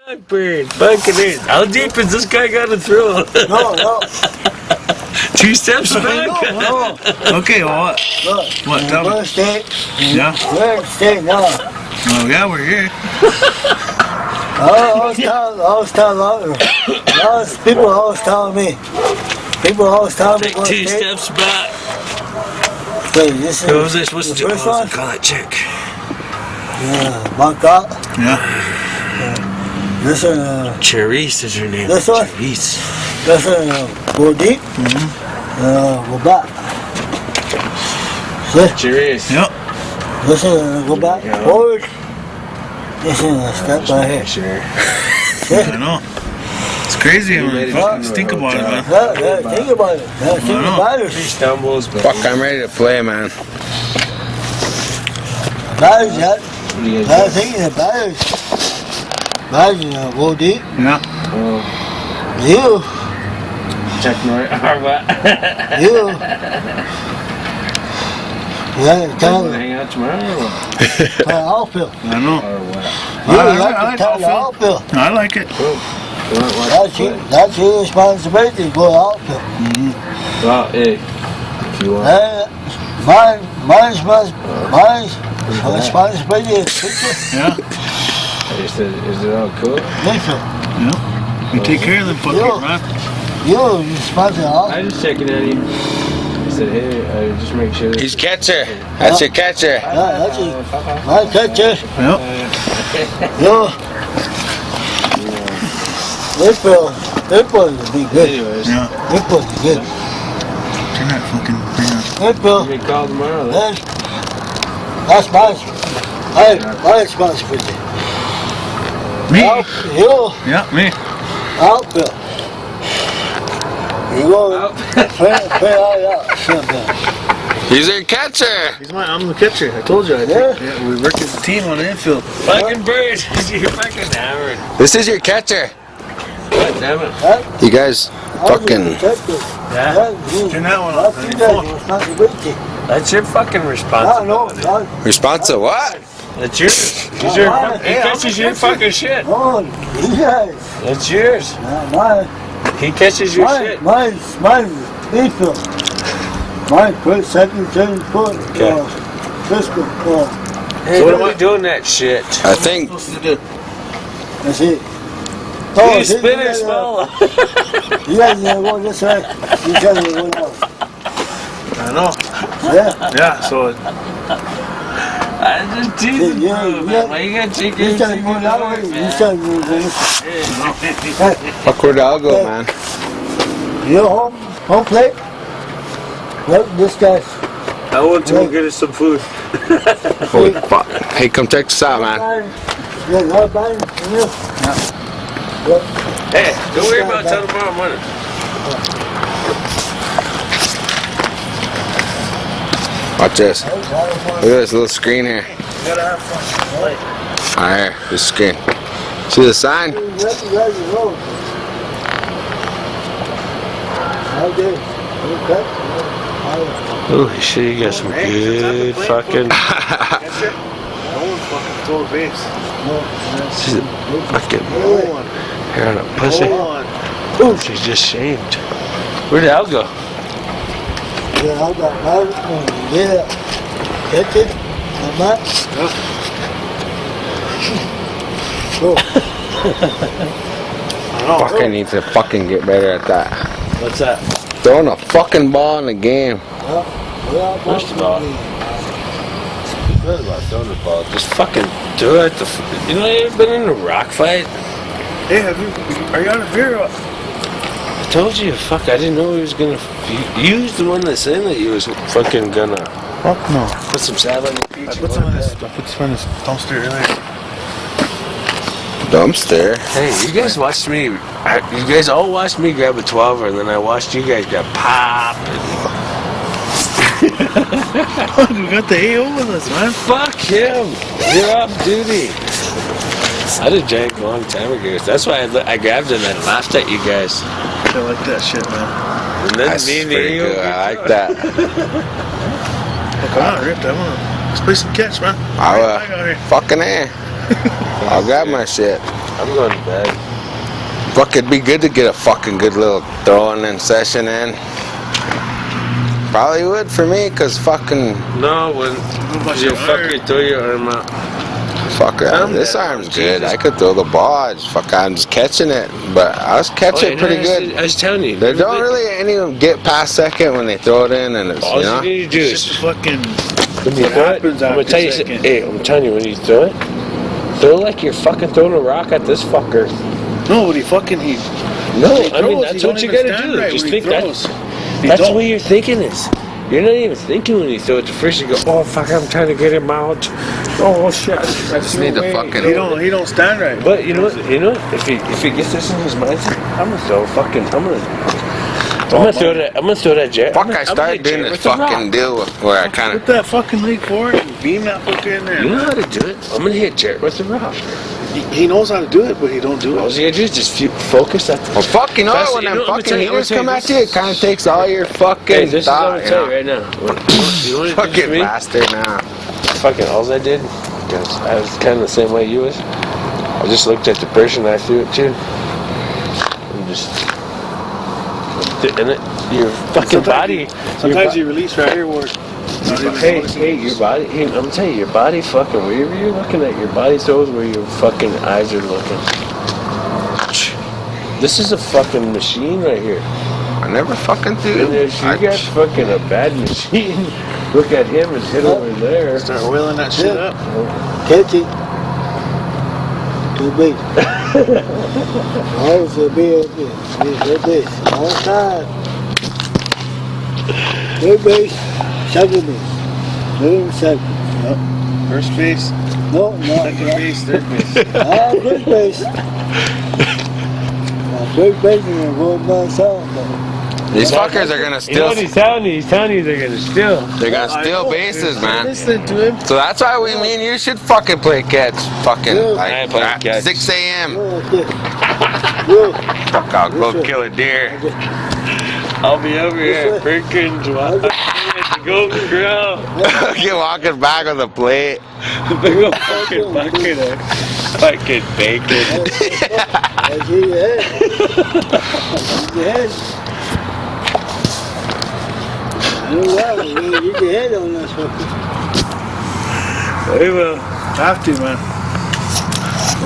Bird, fucking it. How deep is this guy got to throw? No. 2 steps back? No. Okay, well, what? Look. What? Tell me. First state. Yeah? First state now. Oh, yeah, we're here. I was telling people always telling me. People always telling me. Take 2 steps back. Wait, this is What was this? What's the first one? call that chick? Yeah, Bangkok. Yeah. This one, Charisse is her name. This one? Charisse. this one, go deep. Go back. See? Charisse. Yep. This one, go back, forward. This one, step right here. Sure. I know. It's crazy when you fucking think about it, man. Yeah, think about it. Yeah, think about it. 3 stumbles, but Fuck, I'm ready to play, man. Batters, yeah. I think the batters. Batters, go deep. Yeah. You. check my or what? You. Yeah, tell them. Hang out tomorrow or what? Outfield. I know. Or what? You I like like to tell the outfield. I like it. Cool. That's your responsibility, go outfield. Well, hey, if you want. Mine's responsibility is pitcher. Yeah. Is it all cool? Mayfield. Yeah. You take care of them fuckers, man. You're responsible. I just checking on you. I said, hey, just make sure. He's catcher. That's your catcher. Yeah, that's it. My catcher. Yep. Yo. Mayfield will be good. Anyways, Yeah. Mayfield will be good. Turn that fucking thing on. Mayfield. give me a call tomorrow then. That's my responsibility. Me? You. Yeah, me. Outfield. You go play out. He's your catcher. I'm the catcher. I told you. Yeah. We work as a team on the infield. Fucking bird. You're fucking hammered. This is your catcher. God damn it. You guys fucking. Turn that one off. That's your responsibility. That's your fucking responsibility. No. Responsive what? That's yours. He's your he catches your fucking shit. No, you guys. That's yours. Mine. He catches your shit. Mine's infield. Mine first, second, third, fourth. First one. Hey, what am I doing that shit? I think. That's it. You spinners, fella. You guys go this way. You guys go out. I know. Yeah. Yeah, so I just teasing you, man. Why you gotta take your You guys go that way. You guys go this way. Fuck, where'd I'll go, man? You home plate? Look, this guy's. I want to go get us some food. Holy fuck. Hey, come check this out, man. Yeah, not bad. Hey, don't worry about it till tomorrow morning. Watch this. Look at this little screen here. gotta have fun. Alright, this screen. See the sign? Oh shit, you got some good fucking. She's fucking hair on a pussy. She's just shamed. Where'd Al go? Yeah, I got married. Yeah. Catch it. I'm not. Go. Fucking need to fucking get better at that. What's that? Throwing a fucking ball in the game. First of all, just fucking do it. You know, you ever been in a rock fight? Hey, are you on a beer? I told you, fuck, I didn't know he was gonna. You was the one that said that he was fucking gonna Fuck no. put some salad on your feet. I put some in this dumpster earlier. Dumpster? Hey, you guys watched me. You guys all watched me grab a 12er, and then I watched you guys get popped. We got the AO with us, man. Fuck him. You're off duty. I did jank a long time ago. That's why I grabbed it and I laughed at you guys. I like that shit, man. And then That's me and pretty you. good. I like that. Look, I'm not ripped. Let's play some catch, man. I got here. fucking A. I'll grab my shit. I'm going to bed. Fuck, it'd be good to get a fucking good little throwing in session in. Probably would for me, cause fucking No, when you fucking throw your arm out. fuck that. This arm's good. I could throw the ball. I'm just catching it, but I was catching it pretty good. I was telling you. They don't really any of them get past second when they throw it in, and it's All you know. you need to do It's is just fucking. when you what throw it. happens I'm gonna after tell you. second. Hey, I'm telling you, when you throw it, throw like you're fucking throwing a rock at this fucker. No, but he. No, when he I mean throws, that's he what don't you even gotta stand do. right Just when he think that. throws. That's the way your thinking is. You're not even thinking when you throw it. The first you go, oh fuck, I'm trying to get him out. Oh shit. I Just need to fucking. He don't stand right. But you know what? If he gets this in his mindset, I'm gonna throw fucking. I'm gonna throw that jet. Fuck, I started doing this fucking deal where I kind Put of. that fucking leg forward and beam that fucker in there. You know how to do it. I'm gonna hit Jarrett with the rock. He knows how to do it, but he don't do All it. you gotta do is just focus at the. Well, fuck, you know Fast- when you them know, I'm gonna fucking tell you- I'm heaters gonna come tell at you, it kind of takes all your fucking Hey, this is what I'm thought, gonna tell you right now. You know what it Fuck did it to me? faster now. Fucking all I did, because I was kind of the same way you was. I just looked at the person I threw it to, and just. And it, your fucking body. Sometimes you release right here where. Hey, your body. Hey, I'm gonna tell you, your body fucking. Wherever you're looking at, your body throws where your fucking eyes are looking. This is a fucking machine right here. I never fucking threw. And if you got fucking a bad machine, look at him and hit over there. Start wheeling that shit up. Catch it. Too big. Always a big. Big. All the time. Big base. Second base. Boom, second. First base, No, second base, third base. First base. First base is going by south. These fuckers are gonna You know steal. what he's telling you? He's telling you they're gonna steal. They're gonna steal bases, man. Listen to him. So that's why me and you should fucking play catch. Fucking Yeah. I like ain't playing at catch. 6 a.m. Yeah. Fuck, I'll go kill a deer. I'll be over here at Perkins watching the Golden Grill. Get walking back with a plate. Big old fucking bucket of fucking bacon. That's your head. That's your head. You know, you get your head on this one. Hey, well, Have to, man.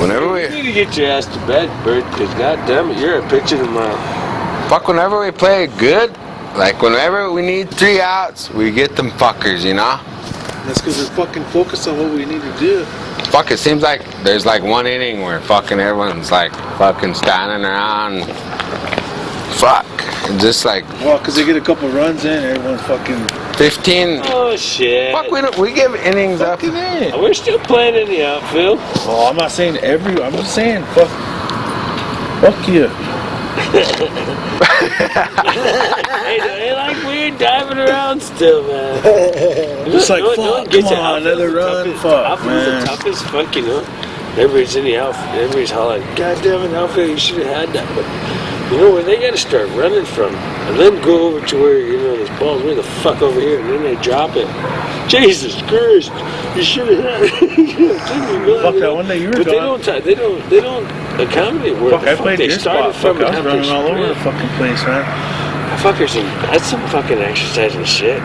Whenever you we need to get your ass to bed, Bert, because goddamn it, you're a pitcher tomorrow. whenever we play good, like whenever we need 3 outs, we get them fuckers, you know? That's because we're fucking focused on what we need to do. Fuck, it seems like there's like one inning where fucking everyone's like fucking standing around. Fuck. It's just like Well, because they get a couple runs in, everyone's fucking 15. Oh, shit. Fuck, we give innings up. fucking in. We're still playing in the outfield. Oh, I'm not saying I'm just saying, fuck you. Hey, they like weird diving around still, man. Just like, No one fuck, gets come it. on, Outfield's another the run, toughest- fuck, outfield's man. the toughest fuck, you know. Everybody's in the outfield. Everybody's hollering, God damn it, outfield, you should have had that. But, you know, where they got to start running from, and then go over to where, you know, this ball's way the fuck over here, and then they drop it. Jesus Christ, you should have had it. Fuck that one day you were But gone. they don't accommodate where Fuck, the I fuck played they your started spot. from. Fuck, I and was have running their all over the sprint. fucking place, man. Fuckers, that's some fucking exercise and shit.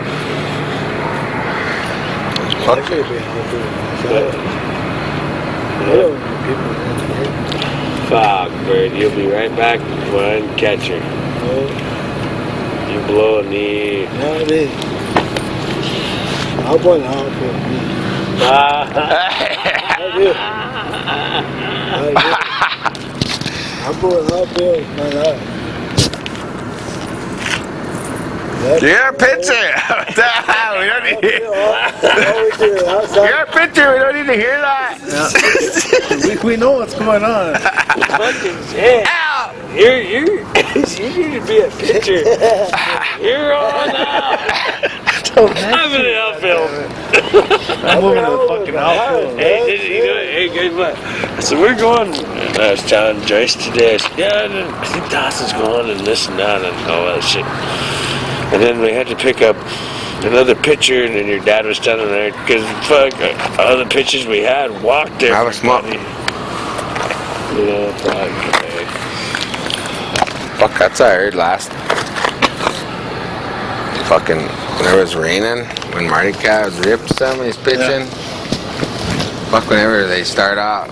Fuck it, Fuck, Bird, you'll be right back one catcher. You blow a knee. No, it is. I'll put it out for me. I did. I'm going out there, my life. You're a pitcher. What the hell? We don't need to hear. You're a pitcher. We don't need to hear that. we know what's going on. Fucking shit. You need to be a pitcher. You're on out. I'm in the outfield. I'm moving to the fucking outfield. Hey, guys, what? So we're going. And I was telling Joyce today, I said, yeah, I think Dawson's going and this and that and all that shit. And then we had to pick up another pitcher, and then your dad was standing there because fuck, all the pitchers we had walked there. I was smart. You know, okay. Fuck, that's what I heard last. Fucking, when it was raining, when Marty Cows ripped somebody's pitching. Fuck, whenever they start out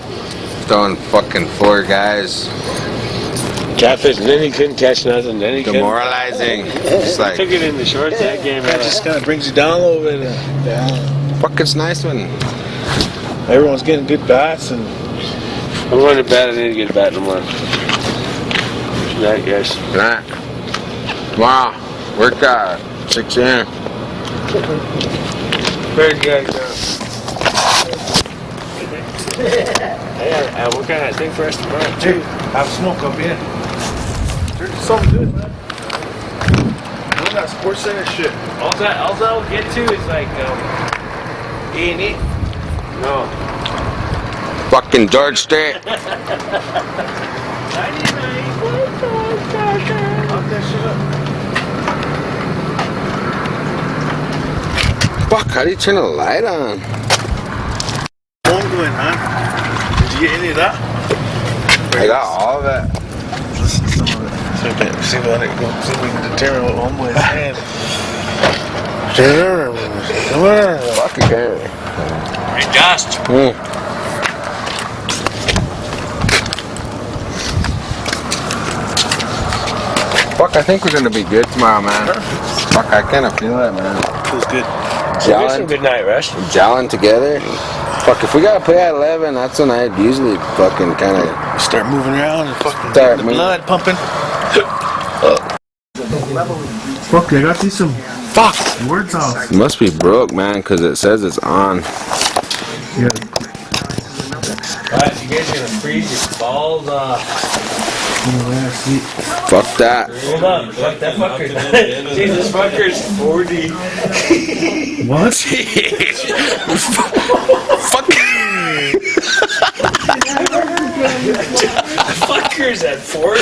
throwing fucking 4 guys. Catfish, and then he couldn't catch nothing. Then he Demoralizing. Just like, took it in the shorts that game. That just kind of brings you down a little bit. fuck, it's nice when Everyone's getting good bats and I'm going to bat. I need to get a bat in the morning. Night, guys. Nah. Tomorrow, work out 6 a.m. Very good. Yeah, what kind of thing for us tomorrow too? have smoke up in. There's something good, man. Doing that sports center shit. All I'll get to is like E&E. no. Fucking George Strait. Lock that shit up. Fuck, how do you turn a light on? Phone going, huh? Did you get any of that? I got all of it. Listen to some of it. So we can see if we can determine what homeboy is saying. Fuck, you can't. Hey, Dust. Fuck, I think we're gonna be good tomorrow, man. Fuck, I kind of feel it, man. Feels good. Get some good night rest. Gelling together. Fuck, if we gotta play at 11, that's when I usually fucking kind of Start moving around and fucking Start the moving. blood pumping. Fuck, I got these some words off. It must be broke, man, because it says it's on. Yeah. What, you guys gonna freeze your balls off? Fuck that. Hold on, fuck that fucker. Jesus, fucker's 40. What? Fuck. Fuckers at 40.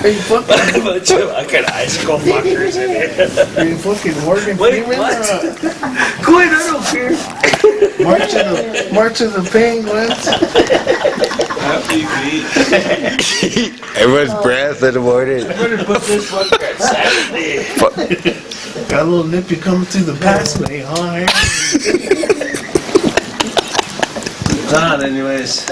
Are you fucking? A bunch of fucking high school fuckers in here. Are you fucking Morgan Wait, Freeman? what? Go ahead, I don't care. March of the Penguins. Everyone's breath in the morning. I'm gonna put this fucker at Saturday. Got a little nippy coming through the passway, huh? It's on, anyways.